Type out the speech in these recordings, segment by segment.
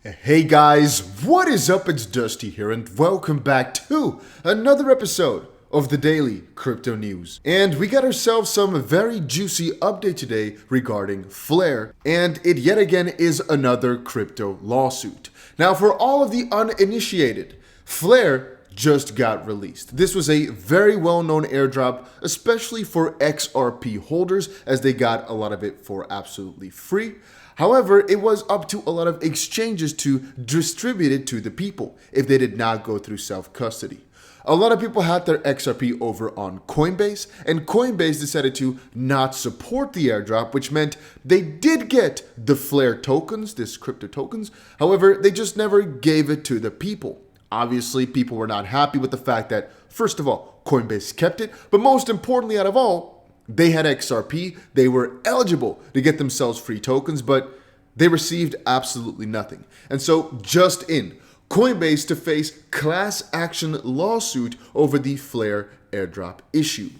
Hey guys, what is up? It's Dusty here and welcome back to another episode of the Daily Crypto News. And we got ourselves some very juicy update today regarding Flare, and it yet again is another crypto lawsuit. Now for all of the uninitiated, Flare just got released. This was a very well-known airdrop, especially for XRP holders, as they got a lot of it for absolutely free. However, it was up to a lot of exchanges to distribute it to the people if they did not go through self-custody. A lot of people had their XRP over on Coinbase, and Coinbase decided to not support the airdrop, which meant they did get the Flare tokens, this crypto tokens. However, they just never gave it to the people. Obviously, people were not happy with the fact that, first of all, Coinbase kept it, but most importantly out of all, they had XRP, they were eligible to get themselves free tokens, but they received absolutely nothing. And so, just in, Coinbase to face class action lawsuit over the Flare airdrop issue.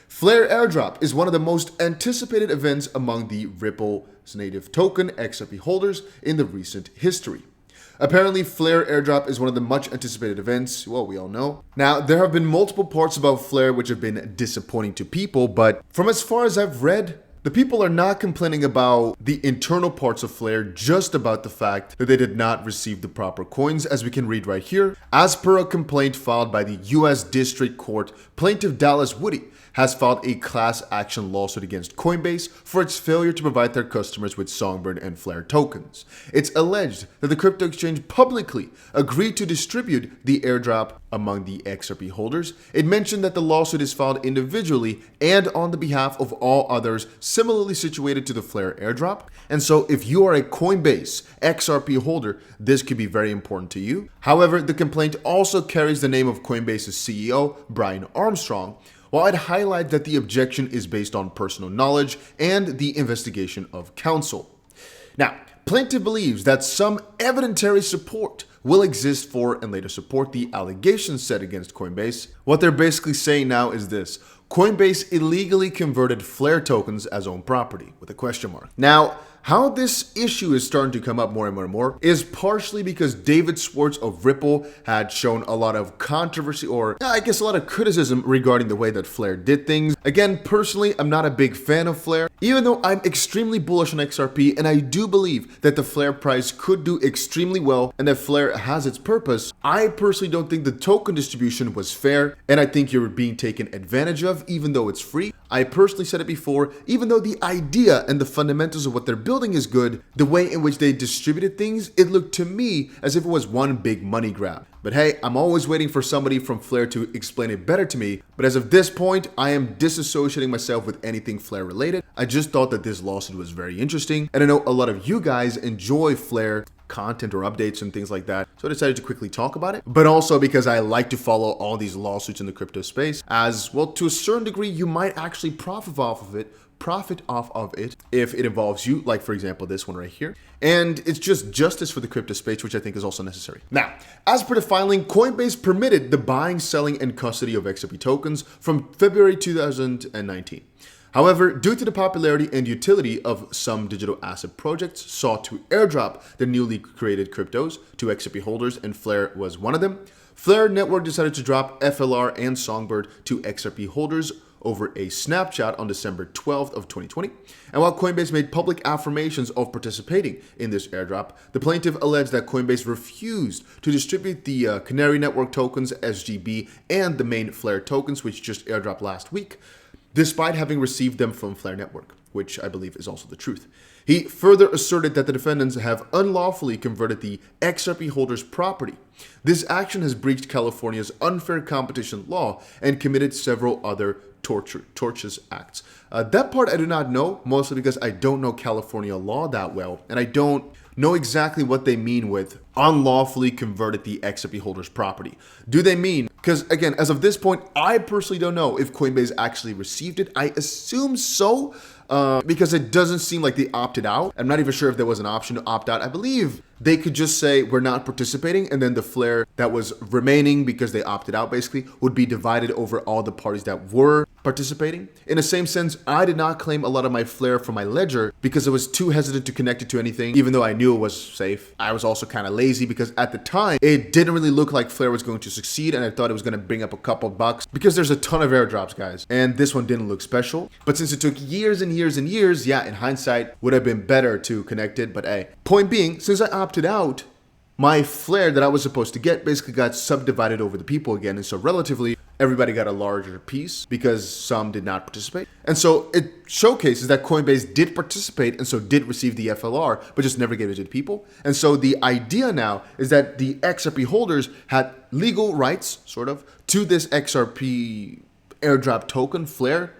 Flare airdrop is one of the most anticipated events among the Ripple's native token XRP holders in the recent history. Apparently, Flare airdrop is one of the much anticipated events, well, we all know. Now, there have been multiple parts about Flare which have been disappointing to people, but from as far as I've read, the people are not complaining about the internal parts of Flare, just about the fact that they did not receive the proper coins, as we can read right here. As per a complaint filed by the U.S. District Court, plaintiff Dallas Woody has filed a class action lawsuit against Coinbase for its failure to provide their customers with Songbird and Flare tokens. It's alleged that the crypto exchange publicly agreed to distribute the airdrop among the XRP holders. It mentioned that the lawsuit is filed individually and on the behalf of all others similarly situated to the Flare airdrop. And so if you are a Coinbase XRP holder, this could be very important to you. However, the complaint also carries the name of Coinbase's CEO, Brian Armstrong, while I'd highlight that the objection is based on personal knowledge and the investigation of counsel. Now, plaintiff believes that some evidentiary support will exist for and later support the allegations set against Coinbase. What they're basically saying now is this: Coinbase illegally converted Flare tokens as own property, with a question mark. Now, how this issue is starting to come up more and more and more is partially because David Schwartz of Ripple had shown a lot of controversy, or I guess a lot of criticism regarding the way that Flare did things. Again, personally, I'm not a big fan of Flare, even though I'm extremely bullish on XRP, and I do believe that the Flare price could do extremely well and that Flare has its purpose. I personally don't think the token distribution was fair, and I think you're being taken advantage of, even though it's free. I personally said it before, even though the idea and the fundamentals of what they're building is good, the way in which they distributed things, it looked to me as if it was one big money grab. But hey, I'm always waiting for somebody from Flare to explain it better to me. But as of this point, I am disassociating myself with anything Flare related. I just thought that this lawsuit was very interesting, and I know a lot of you guys enjoy Flare content or updates and things like that, so I decided to quickly talk about it. But also because I like to follow all these lawsuits in the crypto space, as well, to a certain degree you might actually profit off of it if it involves you, like for example this one right here. And it's just justice for the crypto space, which I think is also necessary. Now, as per the filing, Coinbase permitted the buying, selling, and custody of XRP tokens from February 2019. However, due to the popularity and utility of some digital asset projects sought to airdrop the newly created cryptos to XRP holders, and Flare was one of them, Flare Network decided to drop FLR and Songbird to XRP holders over a Snapchat on December 12th of 2020. And while Coinbase made public affirmations of participating in this airdrop, the plaintiff alleged that Coinbase refused to distribute the Canary Network tokens, SGB, and the main Flare tokens, which just airdropped last week, despite having received them from Flare Network, which I believe is also the truth. He further asserted that the defendants have unlawfully converted the XRP holders' property. This action has breached California's unfair competition law and committed several other tortious acts. That part I do not know, mostly because I don't know California law that well, and I don't know exactly what they mean with unlawfully converted the XRP holders' property. Do they mean, because again, as of this point, I personally don't know if Coinbase actually received it. I assume so, because it doesn't seem like they opted out. I'm not even sure if there was an option to opt out. I believe they could just say we're not participating, and then the flare that was remaining because they opted out basically would be divided over all the parties that were participating. In the same sense, I did not claim a lot of my flare from my ledger because I was too hesitant to connect it to anything, even though I knew it was safe. I was also kind of lazy because at the time it didn't really look like flare was going to succeed, and I thought it was going to bring up a couple bucks because there's a ton of airdrops, guys, and this one didn't look special. But since it took years and years and years, yeah, in hindsight would have been better to connect it. But hey, point being, since I opted out, my flare that I was supposed to get basically got subdivided over the people again, and so relatively everybody got a larger piece because some did not participate. And so it showcases that Coinbase did participate and so did receive the FLR, but just never gave it to the people. And so the idea now is that the XRP holders had legal rights, sort of, to this XRP airdrop token, flare,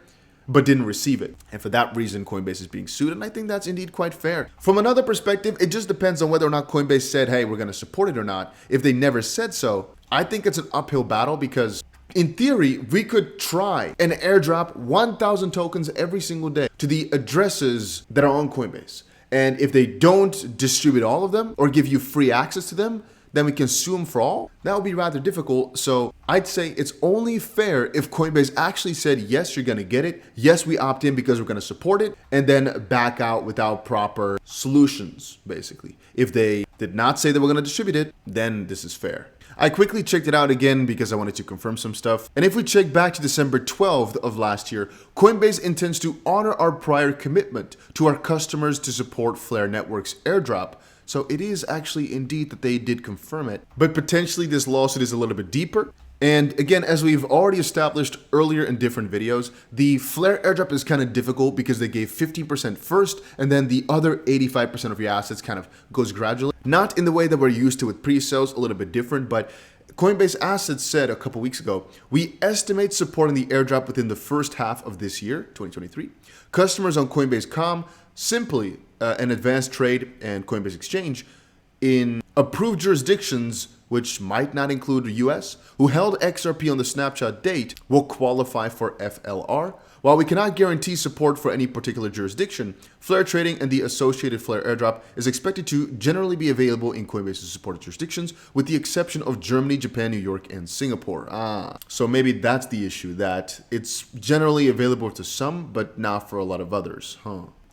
but didn't receive it. And for that reason, Coinbase is being sued, and I think that's indeed quite fair. From another perspective, it just depends on whether or not Coinbase said, hey, we're going to support it or not. If they never said so, I think it's an uphill battle because in theory, we could try and airdrop 1,000 tokens every single day to the addresses that are on Coinbase. And if they don't distribute all of them or give you free access to them, then we can sue them for all. That would be rather difficult. So I'd say it's only fair if Coinbase actually said, yes, you're going to get it. Yes, we opt in because we're going to support it, and then back out without proper solutions, basically. If they did not say that we're going to distribute it, then this is fair. I quickly checked it out again because I wanted to confirm some stuff. And if we check back to December 12th of last year, Coinbase intends to honor our prior commitment to our customers to support Flare Network's airdrop. So it is actually indeed that they did confirm it. But potentially this lawsuit is a little bit deeper. And again, as we've already established earlier in different videos, the Flare airdrop is kind of difficult because they gave 15% first, and then the other 85% of your assets kind of goes gradually. Not in the way that we're used to with pre-sales, a little bit different, but Coinbase Assets said a couple weeks ago, we estimate supporting the airdrop within the first half of this year, 2023. Customers on Coinbase.com, Simply, an advanced trade and Coinbase Exchange in approved jurisdictions, which might not include the US, who held XRP on the snapshot date will qualify for FLR. While we cannot guarantee support for any particular jurisdiction, Flare trading and the associated Flare airdrop is expected to generally be available in Coinbase's supported jurisdictions, with the exception of Germany, Japan, New York, and Singapore. So maybe that's the issue, that it's generally available to some, but not for a lot of others,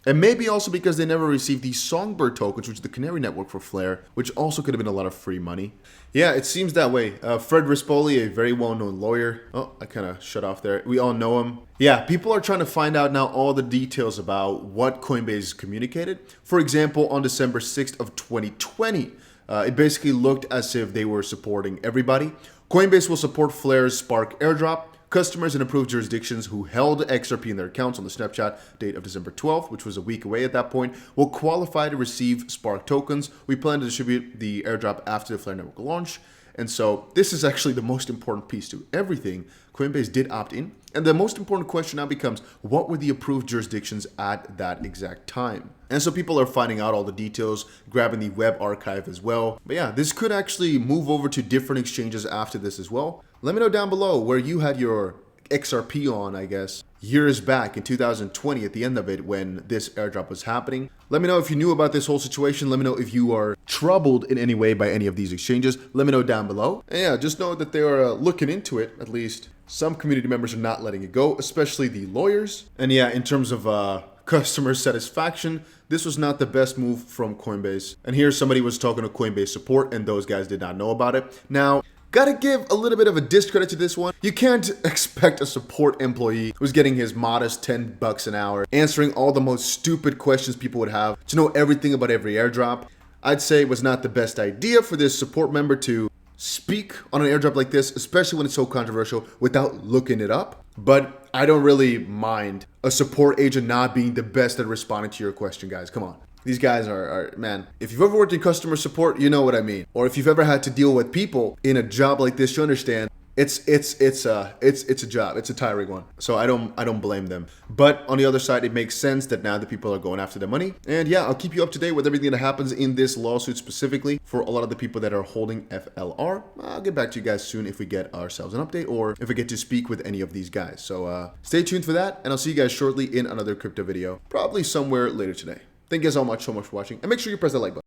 And maybe also because they never received the Songbird tokens, which is the canary network for Flare, which also could have been a lot of free money. Yeah, it seems that way. Fred Rispoli, a very well-known lawyer. Oh, I kind of shut off there. We all know him. Yeah, people are trying to find out now all the details about what Coinbase communicated. For example, on December 6th of 2020, it basically looked as if they were supporting everybody. Coinbase will support Flare's Spark airdrop. Customers in approved jurisdictions who held XRP in their accounts on the snapshot date of December 12th, which was a week away at that point, will qualify to receive Spark tokens. We plan to distribute the airdrop after the Flare Network launch. And so this is actually the most important piece to everything. Coinbase did opt in. And the most important question now becomes, what were the approved jurisdictions at that exact time? And so people are finding out all the details, grabbing the web archive as well. But yeah, this could actually move over to different exchanges after this as well. Let me know down below where you had your XRP on, I guess, years back in 2020 at the end of it when this airdrop was happening. Let me know if you knew about this whole situation. Let me know if you are troubled in any way by any of these exchanges. Let me know down below. And yeah, just know that they are looking into it, at least. Some community members are not letting it go, especially the lawyers. And yeah, in terms of customer satisfaction, this was not the best move from Coinbase. And here somebody was talking to Coinbase support and those guys did not know about it. Now, gotta give a little bit of a discredit to this one. You can't expect a support employee who's getting his modest $10 an hour, answering all the most stupid questions people would have, to know everything about every airdrop. I'd say it was not the best idea for this support member to speak on an airdrop like this, especially when it's so controversial, without looking it up. But I don't really mind a support agent not being the best at responding to your question, guys. Come on. These guys are, man, if you've ever worked in customer support, you know what I mean. Or if you've ever had to deal with people in a job like this, you understand it's a job. It's a tiring one. So I don't blame them. But on the other side, it makes sense that now the people are going after the money. And yeah, I'll keep you up to date with everything that happens in this lawsuit specifically for a lot of the people that are holding FLR. I'll get back to you guys soon if we get ourselves an update or if I get to speak with any of these guys. So stay tuned for that, and I'll see you guys shortly in another crypto video, probably somewhere later today. Thank you guys so much for watching, and make sure you press that like button.